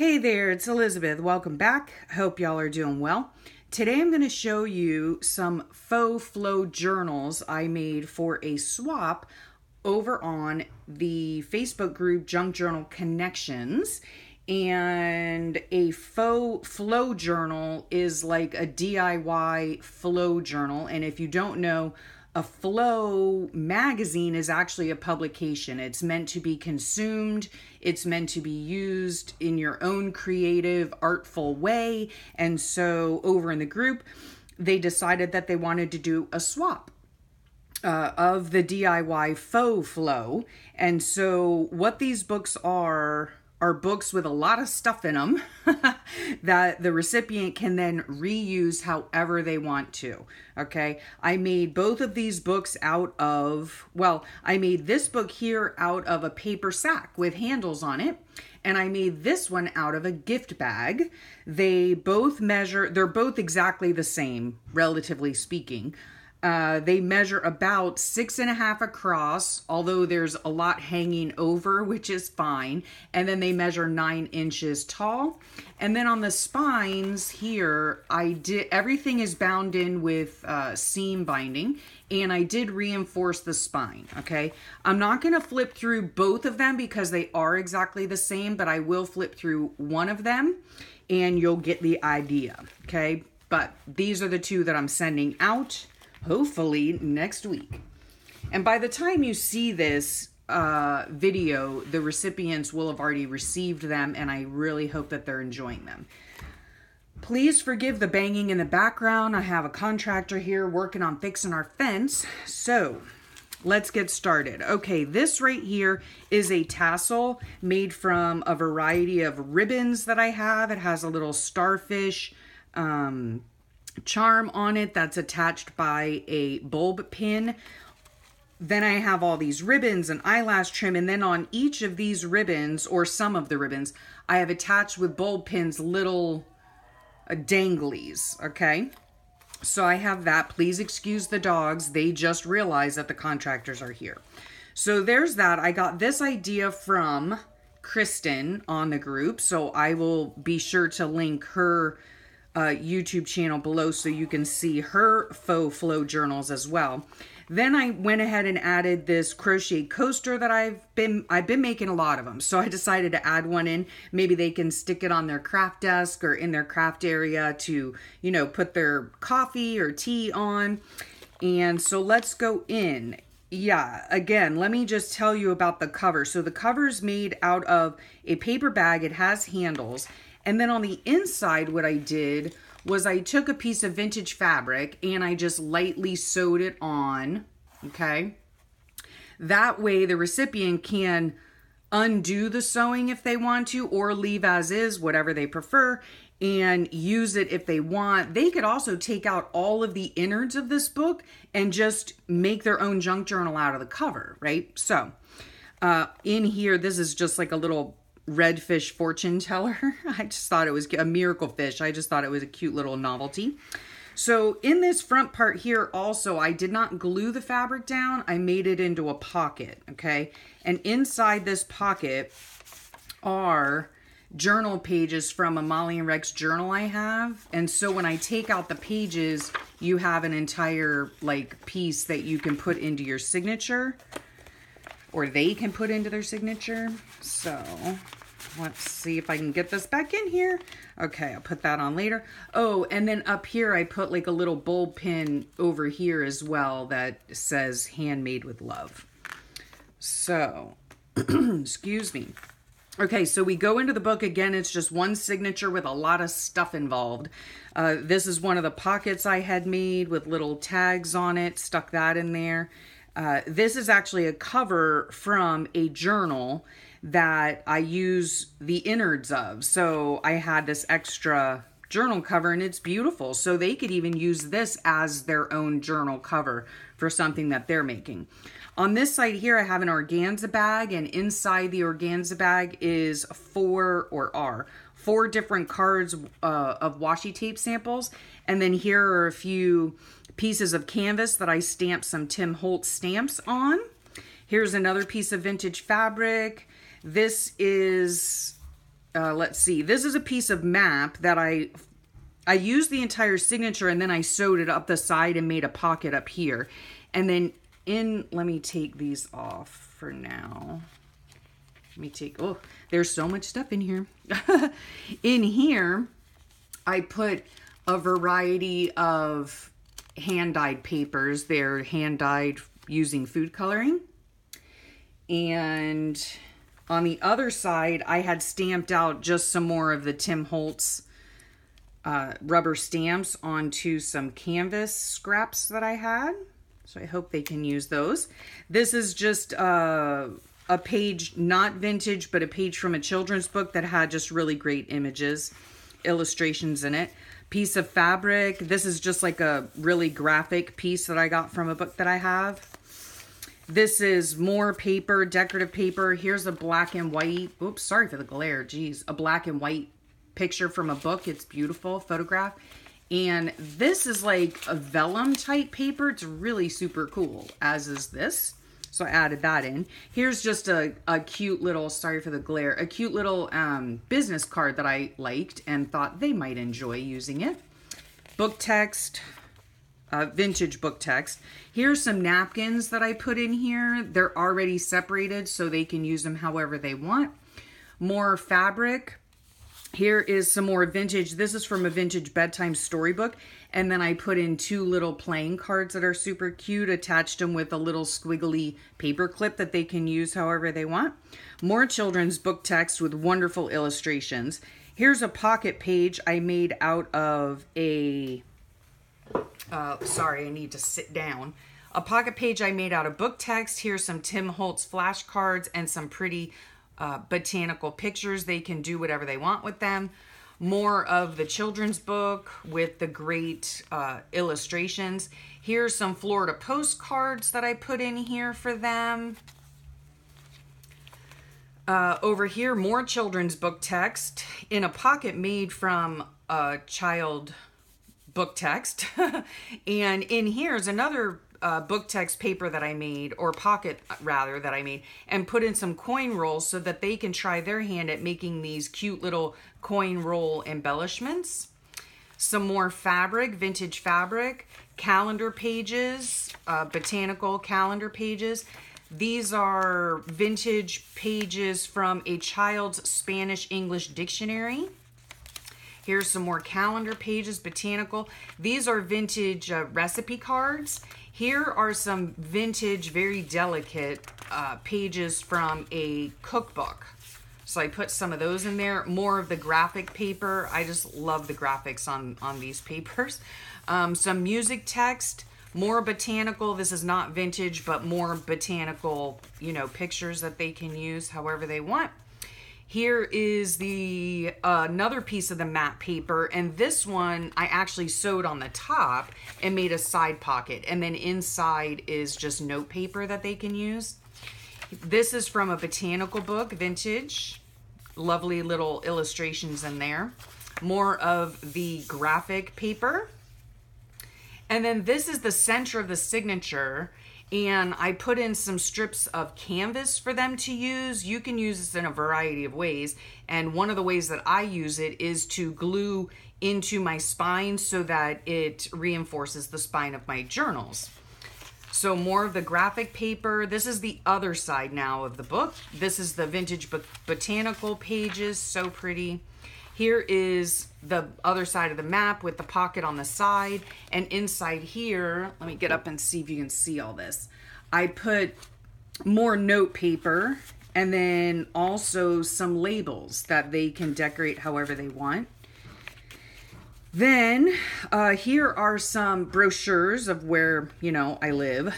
Hey there, it's Elizabeth. Welcome back. I hope y'all are doing well. Today I'm going to show you some faux flow journals I made for a swap over on the Facebook group Junk Journal Connections. And a faux flow journal is like a DIY flow journal. And if you don't know, a flow magazine is actually a publication. It's meant to be consumed. It's meant to be used in your own creative, artful way. And so over in the group, they decided that they wanted to do a swap of the DIY faux flow. And so what these books are books with a lot of stuff in them that the recipient can then reuse however they want to. Okay, I made both of these books out of, I made this book here out of a paper sack with handles on it, and I made this one out of a gift bag. They're both exactly the same, relatively speaking. They measure about 6.5 across, although there's a lot hanging over, which is fine. And then they measure 9 inches tall. And then on the spines here, everything is bound in with seam binding, and I did reinforce the spine. Okay, I'm not going to flip through both of them because they are exactly the same, but I will flip through one of them and you'll get the idea. Okay, but these are the two that I'm sending out, hopefully next week. And by the time you see this video, the recipients will have already received them, and I really hope that they're enjoying them. Please forgive the banging in the background. I have a contractor here working on fixing our fence. So let's get started. Okay, this right here is a tassel made from a variety of ribbons that I have. It has a little starfish charm on it that's attached by a bulb pin. Then I have all these ribbons and eyelash trim, and then on each of these ribbons, or some of the ribbons, I have attached with bulb pins little danglies. Okay, so I have that. Please excuse the dogs, they just realized that the contractors are here. So there's that. I got this idea from Kristen on the group, so I will be sure to link her YouTube channel below so you can see her faux flow journals as well. Then I went ahead and added this crochet coaster that I've been making a lot of them. So I decided to add one in. Maybe they can stick it on their craft desk or in their craft area to, put their coffee or tea on. And so let's go in. Yeah, again, let me just tell you about the cover. So the cover is made out of a paper bag. It has handles. And then on the inside, what I did was I took a piece of vintage fabric and I just lightly sewed it on, okay? That way the recipient can undo the sewing if they want to, or leave as is, whatever they prefer, and use it if they want. They could also take out all of the innards of this book and just make their own junk journal out of the cover, right? So in here, this is just like a little redfish fortune teller. I just thought it was a miracle fish. I just thought it was a cute little novelty. So in this front part here also, I did not glue the fabric down. I made it into a pocket, okay? And inside this pocket are journal pages from a Molly and Rex journal I have. And so when I take out the pages, you have an entire piece that you can put into your signature, or they can put into their signature. So let's see if I can get this back in here. Okay, I'll put that on later. Oh, and then up here, I put a little bulb pin over here as well that says handmade with love. So, excuse me. Okay, so we go into the book again. It's just one signature with a lot of stuff involved. This is one of the pockets I had made with little tags on it. Stuck that in there. This is actually a cover from a journal that I use the innards of. So I had this extra journal cover and it's beautiful. So they could even use this as their own journal cover for something that they're making. On this side here, I have an organza bag, and inside the organza bag is four different cards of washi tape samples. And then here are a few pieces of canvas that I stamped some Tim Holtz stamps on. Here's another piece of vintage fabric. This is let's see. This is a piece of map that I used the entire signature and then I sewed it up the side and made a pocket up here. And then let me take these off for now. Let me take, oh, there's so much stuff in here. In here, I put a variety of hand-dyed papers. They're hand-dyed using food coloring. And on the other side, I had stamped out just some more of the Tim Holtz rubber stamps onto some canvas scraps that I had. So I hope they can use those. This is just a page, not vintage, but a page from a children's book that had just really great images, illustrations in it. Piece of fabric. This is just like a really graphic piece that I got from a book that I have. This is more paper, decorative paper. Here's a black and white, oops, sorry for the glare, geez. A black and white picture from a book. It's beautiful, photograph. And this is like a vellum type paper. It's really super cool, as is this. So I added that in. Here's just a cute little, sorry for the glare, a cute little business card that I liked and thought they might enjoy using it. Book text, vintage book text. Here's some napkins that I put in here. They're already separated so they can use them however they want. More fabric. Here is some more vintage. This is from a vintage bedtime storybook. And then I put in 2 little playing cards that are super cute, attached them with a little squiggly paper clip that they can use however they want. More children's book text with wonderful illustrations. Here's a pocket page I made out of a, sorry, I need to sit down. A pocket page I made out of book text. Here's some Tim Holtz flashcards and some pretty botanical pictures. They can do whatever they want with them. More of the children's book with the great illustrations. Here's some Florida postcards that I put in here for them. Over here, more children's book text in a pocket made from a child book text. And in here is another book text paper that I made, or pocket rather, that I made, and put in some coin rolls so that they can try their hand at making these cute little coin roll embellishments. Some more fabric, vintage fabric, calendar pages, botanical calendar pages. These are vintage pages from a child's Spanish-English dictionary. Here's some more calendar pages, botanical. These are vintage recipe cards. Here are some vintage, very delicate pages from a cookbook. So I put some of those in there. More of the graphic paper. I just love the graphics on these papers. Some music text. More botanical. This is not vintage, but more botanical, you know, pictures that they can use however they want. Here is the another piece of the map paper, and this one I actually sewed on the top and made a side pocket, and then inside is just note paper that they can use. This is from a botanical book, vintage. Lovely little illustrations in there. More of the graphic paper. And then this is the center of the signature. And I put in some strips of canvas for them to use. You can use this in a variety of ways. And one of the ways that I use it is to glue into my spine so that it reinforces the spine of my journals. So more of the graphic paper. This is the other side now of the book. This is the vintage botanical pages, so pretty. Here is the other side of the map with the pocket on the side. And inside here, let me get up and see if you can see all this. I put more note paper and then also some labels that they can decorate however they want. Then here are some brochures of where, you know, I live.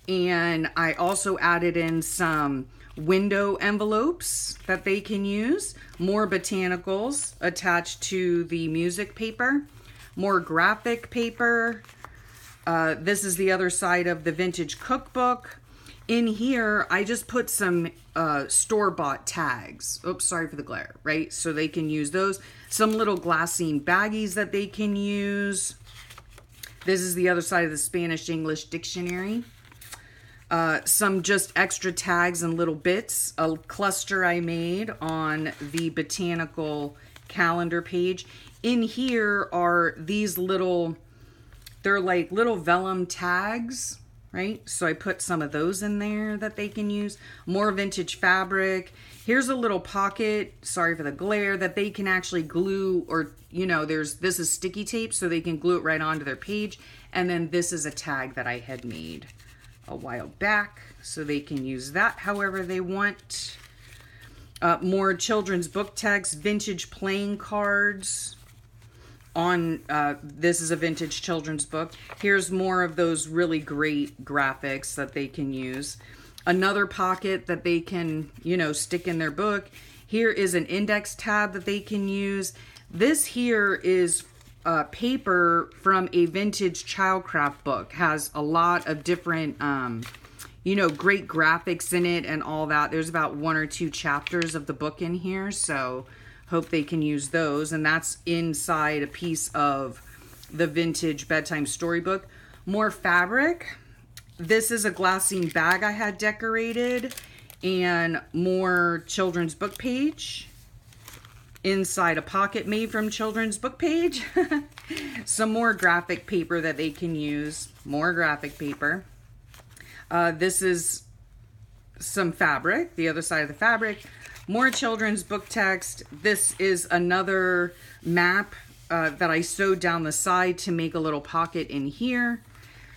And I also added in some window envelopes that they can use. More botanicals attached to the music paper. More graphic paper. This is the other side of the vintage cookbook. In here, I just put some store-bought tags. Oops, sorry for the glare, right? So they can use those. Some little glassine baggies that they can use. This is the other side of the Spanish-English dictionary. Some just extra tags and little bits, a cluster I made on the botanical calendar page. In here are these little, they're like little vellum tags, right? So I put some of those in there that they can use. More vintage fabric. Here's a little pocket, sorry for the glare, that they can actually glue, or, you know, this is sticky tape, so they can glue it right onto their page. And then this is a tag that I had made a while back, so they can use that however they want. More children's book text, vintage playing cards. On this is a vintage children's book. Here's more of those really great graphics that they can use. Another pocket that they can, you know, stick in their book. Here is an index tab that they can use. This here is paper from a vintage childcraft book. Has a lot of different, you know, great graphics in it and all that. There's about 1 or 2 chapters of the book in here, so hope they can use those. And that's inside a piece of the vintage bedtime storybook. More fabric. This is a glassine bag I had decorated, and more children's book page. Inside a pocket made from children's book page. Some more graphic paper that they can use. More graphic paper. This is some fabric, the other side of the fabric. More children's book text. This is another map that I sewed down the side to make a little pocket in here.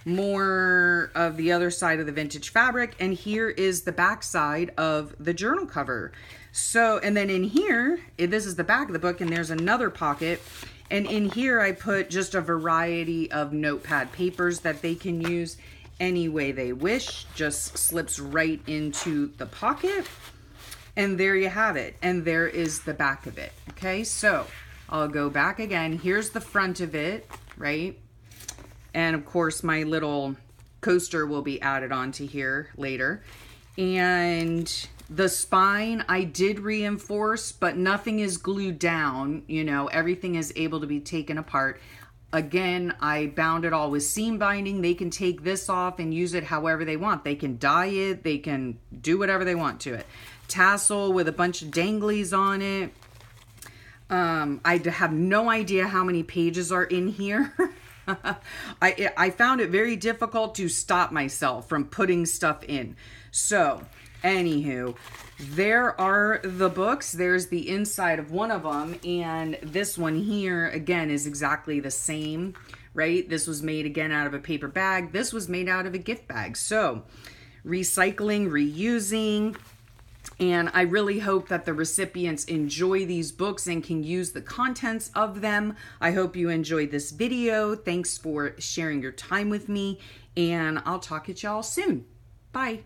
More of the other side of the vintage fabric. And here is the back side of the journal cover. So, and then in here, this is the back of the book, and there's another pocket. And in here, I put just a variety of notepad papers that they can use any way they wish. Just slips right into the pocket. And there you have it. And there is the back of it. Okay, so I'll go back again. Here's the front of it, right? And of course, my little coaster will be added onto here later. And the spine I did reinforce, but nothing is glued down. You know, everything is able to be taken apart. Again, I bound it all with seam binding. They can take this off and use it however they want. They can dye it. They can do whatever they want to it. Tassel with a bunch of danglies on it. I have no idea how many pages are in here. I found it very difficult to stop myself from putting stuff in. So, anywho, there are the books. There's the inside of one of them, and this one here, again, is exactly the same, right? This was made, again, out of a paper bag. This was made out of a gift bag. So, recycling, reusing, and I really hope that the recipients enjoy these books and can use the contents of them. I hope you enjoyed this video. Thanks for sharing your time with me, and I'll talk at y'all soon. Bye.